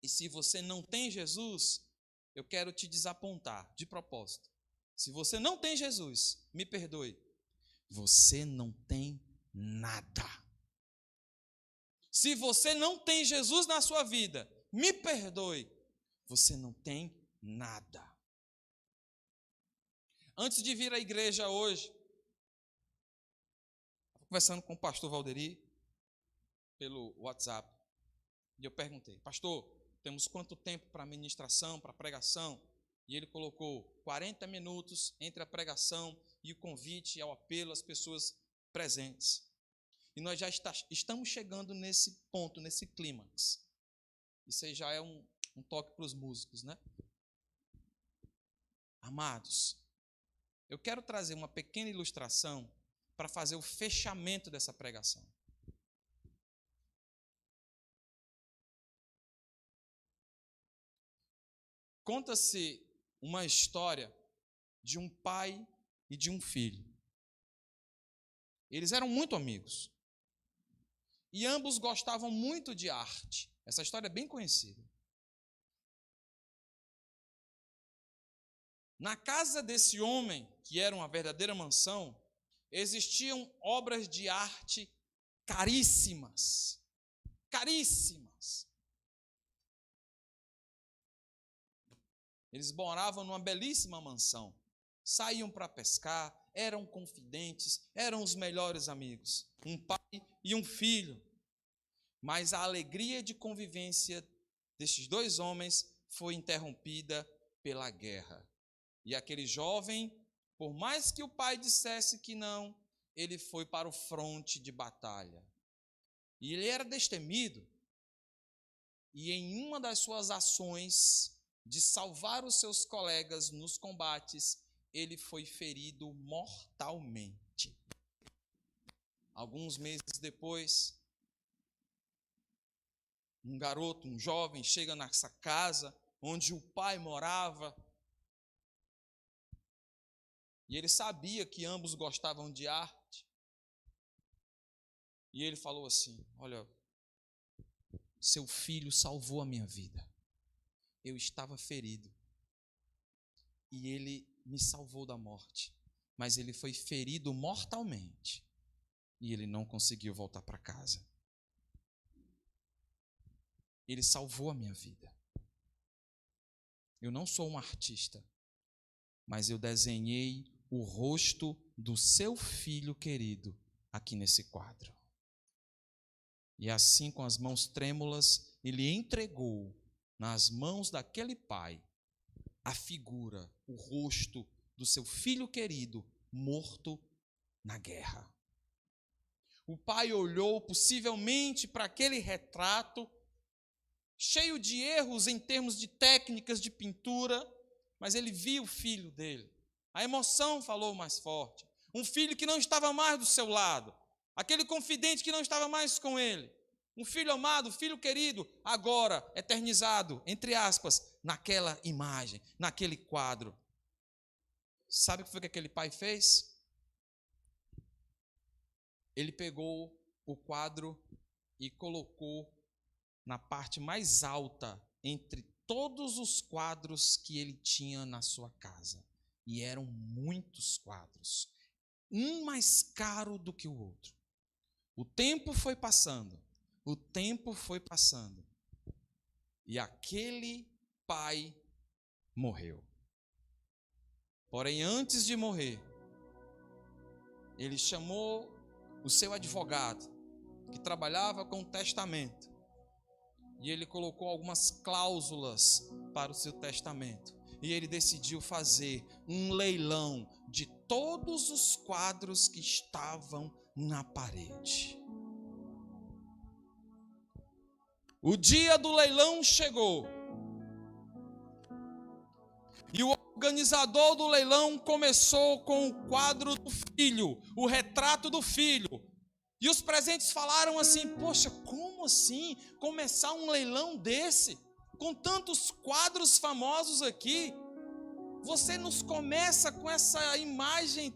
E se você não tem Jesus, eu quero te desapontar, de propósito. Se você não tem Jesus, me perdoe, você não tem nada. Se você não tem Jesus na sua vida, me perdoe, você não tem nada. Antes de vir à igreja hoje, conversando com o pastor Valderi pelo WhatsApp, e eu perguntei: pastor, temos quanto tempo para a ministração, para a pregação? E ele colocou 40 minutos entre a pregação e o convite ao apelo às pessoas presentes. E nós já estamos chegando nesse ponto, nesse clímax. Isso aí já é um toque para os músicos, né? Amados, eu quero trazer uma pequena ilustração para fazer o fechamento dessa pregação. Conta-se uma história de um pai e de um filho. Eles eram muito amigos. E ambos gostavam muito de arte. Essa história é bem conhecida. Na casa desse homem, que era uma verdadeira mansão, existiam obras de arte caríssimas. caríssimas. Eles moravam numa belíssima mansão, saíam para pescar, eram confidentes, eram os melhores amigos, um pai e um filho. Mas a alegria de convivência destes dois homens foi interrompida pela guerra. E aquele jovem, por mais que o pai dissesse que não, ele foi para o fronte de batalha. E ele era destemido. E em uma das suas ações de salvar os seus colegas nos combates, ele foi ferido mortalmente. Alguns meses depois, um garoto, um jovem, chega nessa casa onde o pai morava. E ele sabia que ambos gostavam de arte. E ele falou assim: olha, seu filho salvou a minha vida. Eu estava ferido. E ele me salvou da morte. Mas ele foi ferido mortalmente. E ele não conseguiu voltar para casa. Ele salvou a minha vida. Eu não sou um artista, mas eu desenhei o rosto do seu filho querido aqui nesse quadro. E assim, com as mãos trêmulas, ele entregou nas mãos daquele pai a figura, o rosto do seu filho querido morto na guerra. O pai olhou possivelmente para aquele retrato, cheio de erros em termos de técnicas de pintura, mas ele viu o filho dele. A emoção falou mais forte. Um filho que não estava mais do seu lado. Aquele confidente que não estava mais com ele. Um filho amado, filho querido, agora eternizado, entre aspas, naquela imagem, naquele quadro. Sabe o que foi que aquele pai fez? Ele pegou o quadro e colocou na parte mais alta entre todos os quadros que ele tinha na sua casa. E eram muitos quadros, um mais caro do que o outro. O tempo foi passando, e aquele pai morreu. Porém, antes de morrer, ele chamou o seu advogado, que trabalhava com o testamento, e ele colocou algumas cláusulas para o seu testamento. E ele decidiu fazer um leilão de todos os quadros que estavam na parede. O dia do leilão chegou. E o organizador do leilão começou com o quadro do filho, o retrato do filho. E os presentes falaram assim: poxa, como assim começar um leilão desse? Com tantos quadros famosos aqui, você nos começa com essa imagem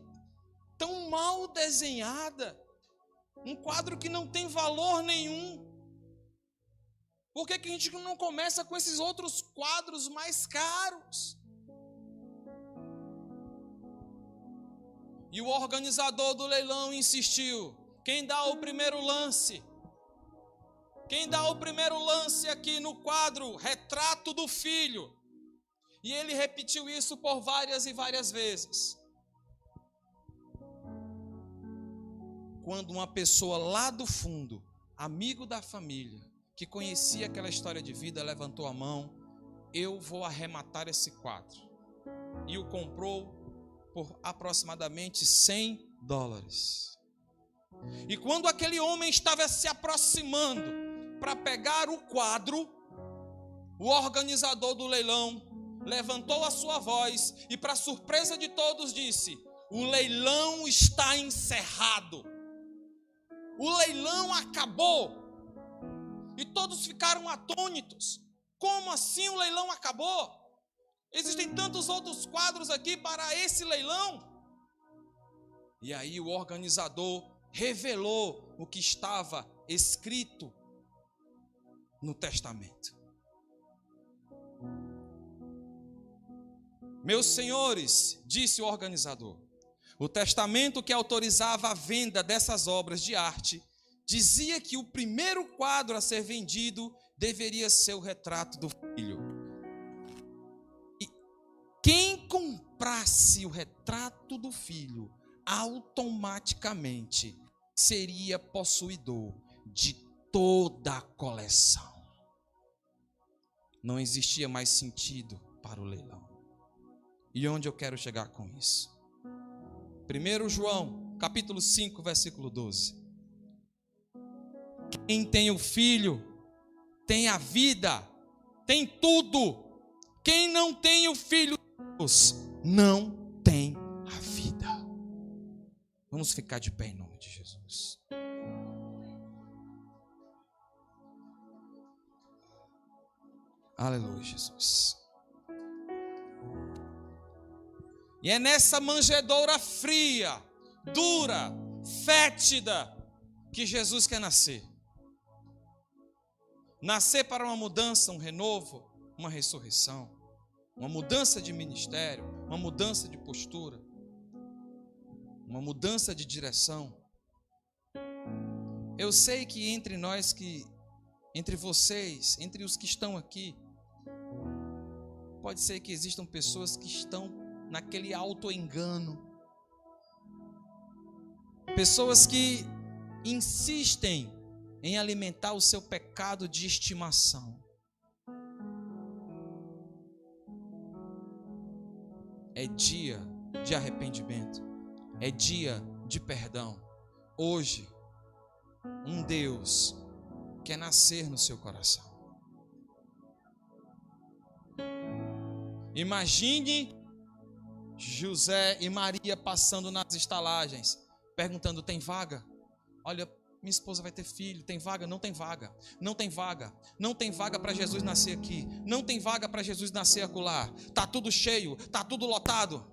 tão mal desenhada, um quadro que não tem valor nenhum. Por que a gente não começa com esses outros quadros mais caros? E o organizador do leilão insistiu: quem dá o primeiro lance? Quem dá o primeiro lance aqui no quadro, retrato do filho? E ele repetiu isso por várias e várias vezes. Quando uma pessoa lá do fundo, amigo da família, que conhecia aquela história de vida, levantou a mão: eu vou arrematar esse quadro. E o comprou por aproximadamente $100. E quando aquele homem estava se aproximando para pegar o quadro, o organizador do leilão levantou a sua voz e, para surpresa de todos, disse: o leilão está encerrado. O leilão acabou. E todos ficaram atônitos. Como assim o leilão acabou? Existem tantos outros quadros aqui para esse leilão. E aí o organizador revelou o que estava escrito no testamento. Meus senhores, disse o organizador, o testamento que autorizava a venda dessas obras de arte dizia que o primeiro quadro a ser vendido deveria ser o retrato do filho. E quem comprasse o retrato do filho, automaticamente seria possuidor de toda a coleção. Não existia mais sentido para o leilão. E onde eu quero chegar com isso? 1 João, capítulo 5, versículo 12. Quem tem o filho, tem a vida, tem tudo. Quem não tem o filho de Deus, não tem a vida. Vamos ficar de pé em nome de Jesus. Aleluia, Jesus. E é nessa manjedoura fria, dura, fétida, que Jesus quer nascer. Nascer para uma mudança, um renovo, uma ressurreição, uma mudança de ministério, uma mudança de postura, uma mudança de direção. Eu sei que entre nós, entre vocês, entre os que estão aqui, pode ser que existam pessoas que estão naquele auto-engano, pessoas que insistem em alimentar o seu pecado de estimação. É dia de arrependimento, é dia de perdão. Hoje, um Deus quer nascer no seu coração. Imagine José e Maria passando nas estalagens, perguntando: tem vaga? Olha, minha esposa vai ter filho, tem vaga? Não tem vaga, não tem vaga, não tem vaga para Jesus nascer aqui, não tem vaga para Jesus nascer acolá, está tudo cheio, está tudo lotado.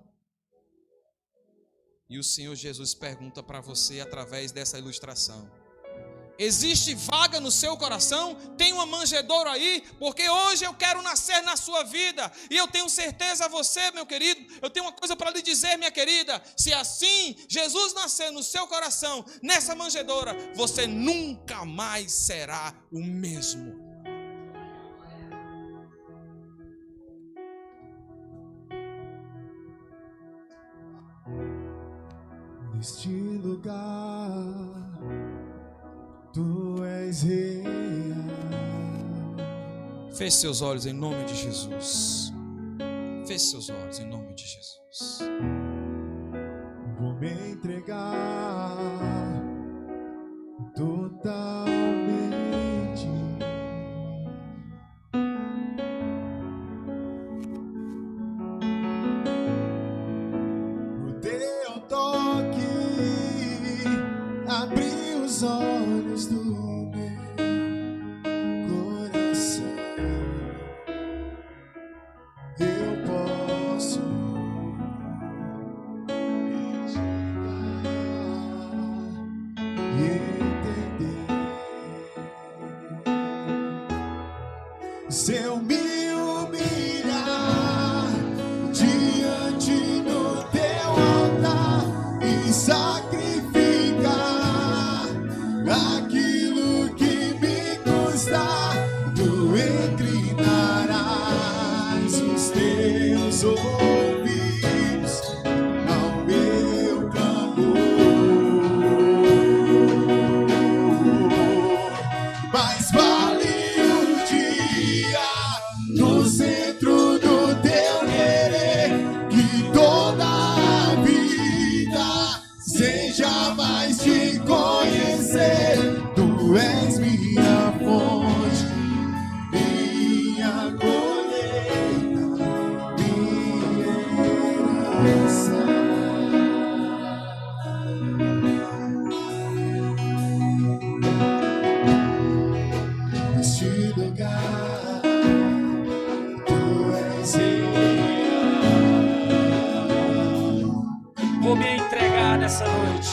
E o Senhor Jesus pergunta para você através dessa ilustração: existe vaga no seu coração? Tem uma manjedoura aí? Porque hoje eu quero nascer na sua vida. E eu tenho certeza, você, meu querido, eu tenho uma coisa para lhe dizer, minha querida: se assim Jesus nascer no seu coração, nessa manjedoura, você nunca mais será o mesmo. Neste lugar Tu és real. Feche seus olhos em nome de Jesus. Feche seus olhos em nome de Jesus. Vou me entregar totalmente. O teu toque abriu os olhos do meu coração. Eu posso se eu me humilhar diante do teu altar e sacrificar aquilo que me custa, tu inclinarás os teus ouvidos ao meu clamor. Mas vale no centro do teu querer, que toda a vida seja mais te conhecer. Tu és minha fonte, minha colheita, minha herança. Neste lugar vou me entregar nessa noite.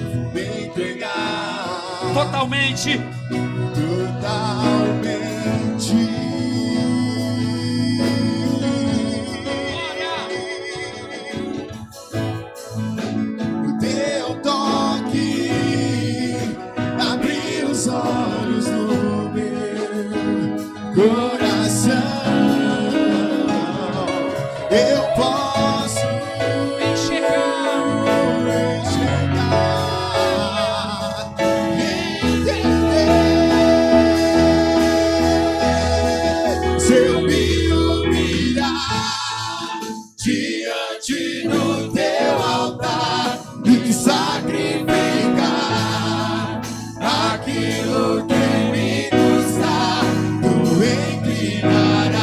Vou me entregar totalmente. O teu coração. Eu posso enxergar entender. Se eu me humilhar diante do teu altar e sacrificar aquilo que me custa, tu inclinarás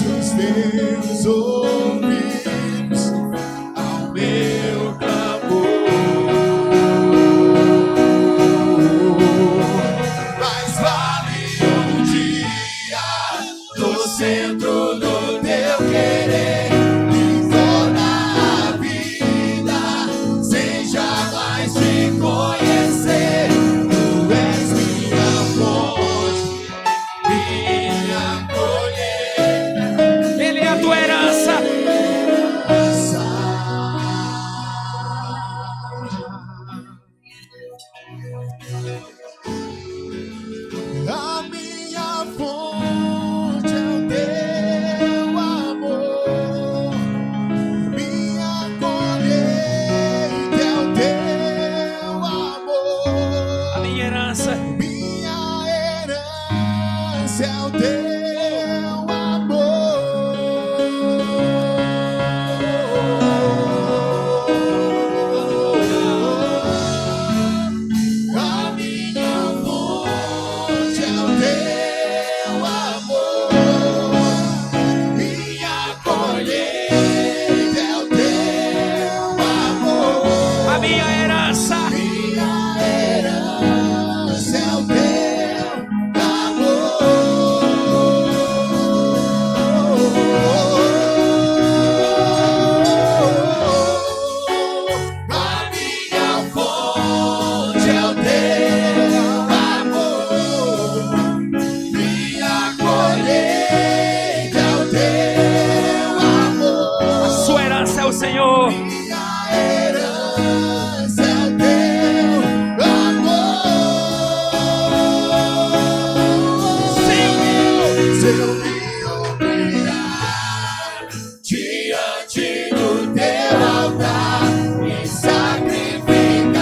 os teus ouvidos ao meu clamor. Mas vale um dia no centro do teu querer e toda a vida sem jamais te conhecer. Tu és minha fonte, minha colheita. Ele é a tua herança. A minha fonte é o teu amor, minha colheita é o teu amor, A minha herança. minha herança é o teu amor. A minha fonte é o teu amor, minha colheita é o teu amor, A minha herança. minha herança é o teu amor. A minha fonte é o teu amor, minha colheita é o teu amor. A sua herança é o Senhor. Minha herança é o teu amor. Se eu me humilhar diante do teu altar e sacrificar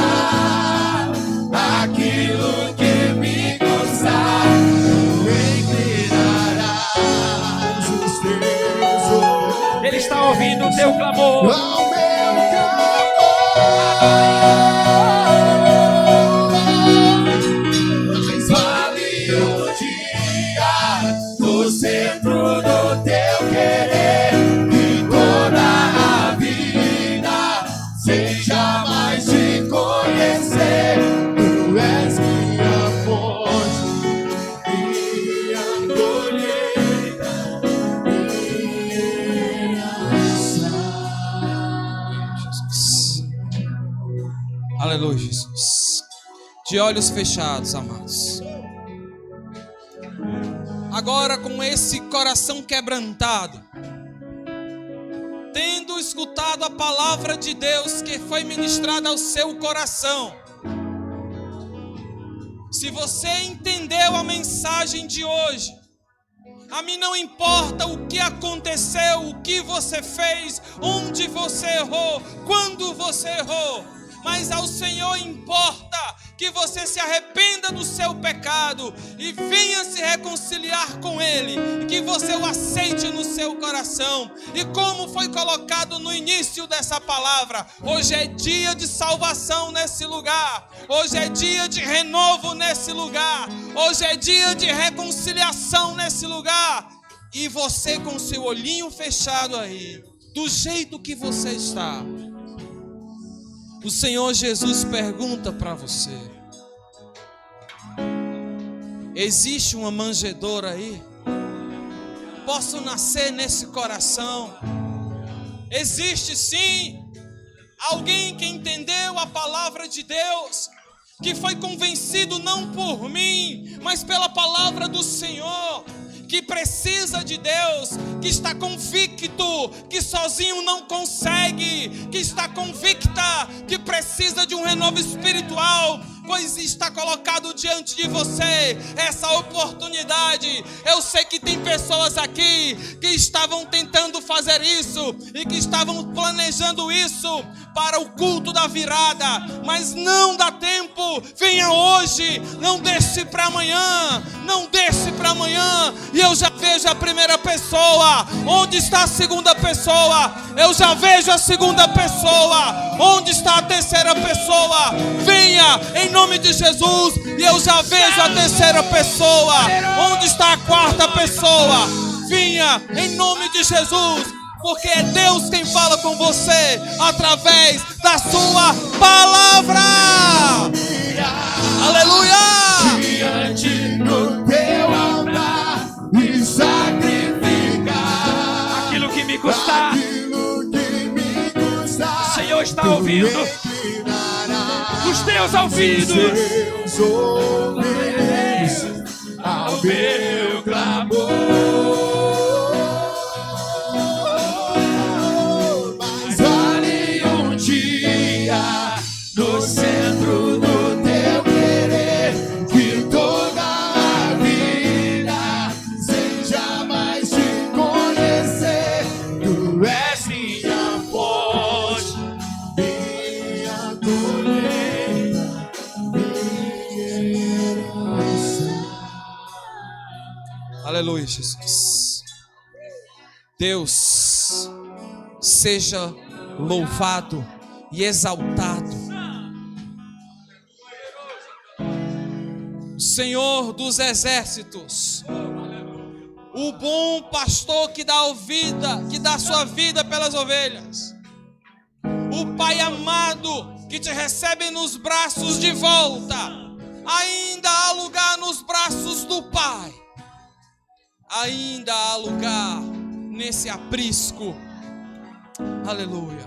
aquilo que me custar, tu inclinarás os teus olhos Ele está ouvindo o teu clamor. ao meu clamor. Mas vale um dia no centro do teu querer e toda a vida sem jamais te conhecer. Tu és minha fonte, minha colheita, minha herança. Jesus. Aleluia, Jesus. De olhos fechados, amados. Agora, com esse coração quebrantado, tendo escutado a palavra de Deus que foi ministrada ao seu coração, se você entendeu a mensagem de hoje, a mim não importa o que aconteceu, o que você fez, onde você errou, quando você errou, mas ao Senhor importa que você se arrependa do seu pecado e venha se reconciliar com Ele, e que você o aceite no seu coração. E como foi colocado no início dessa palavra, hoje é dia de salvação nesse lugar, hoje é dia de renovo nesse lugar, hoje é dia de reconciliação nesse lugar. E você com seu olhinho fechado aí, do jeito que você está, o Senhor Jesus pergunta para você: existe uma manjedoura aí? Posso nascer nesse coração? Existe sim alguém que entendeu a palavra de Deus, que foi convencido não por mim, mas pela palavra do Senhor, que precisa de Deus, que está convicto que sozinho não consegue, que está convicta que precisa de um renovo espiritual, pois está colocado diante de você essa oportunidade. Eu sei que tem pessoas aqui que estavam tentando fazer isso e que estavam planejando isso para o culto da virada, mas não dá tempo. Venha hoje, não deixe para amanhã, não deixe para amanhã. E eu já vejo a primeira pessoa. Onde está a segunda pessoa? Eu já vejo a segunda pessoa. Onde está a terceira pessoa? Venha em nome de Jesus. E eu já vejo a terceira pessoa. Onde está a quarta pessoa? Venha em nome de Jesus, porque é Deus quem fala com você através da sua palavra. Aleluia! Diante do teu altar e sacrificar Aquilo que me custar, aquilo que me custar. o Senhor está ouvindo os teus ouvidos Seus ouvidos ao meu clamor. Mas vale um dia no centro do teu querer, que toda a vida seja mais te conhecer. Tu és minha fonte, minha colheita, minha herança. Aleluia, Jesus. Deus seja louvado e exaltado. Senhor dos exércitos, o bom pastor que dá sua vida pelas ovelhas, o Pai amado que te recebe nos braços de volta. Ainda há lugar nos braços do Pai, ainda há lugar nesse aprisco. Aleluia.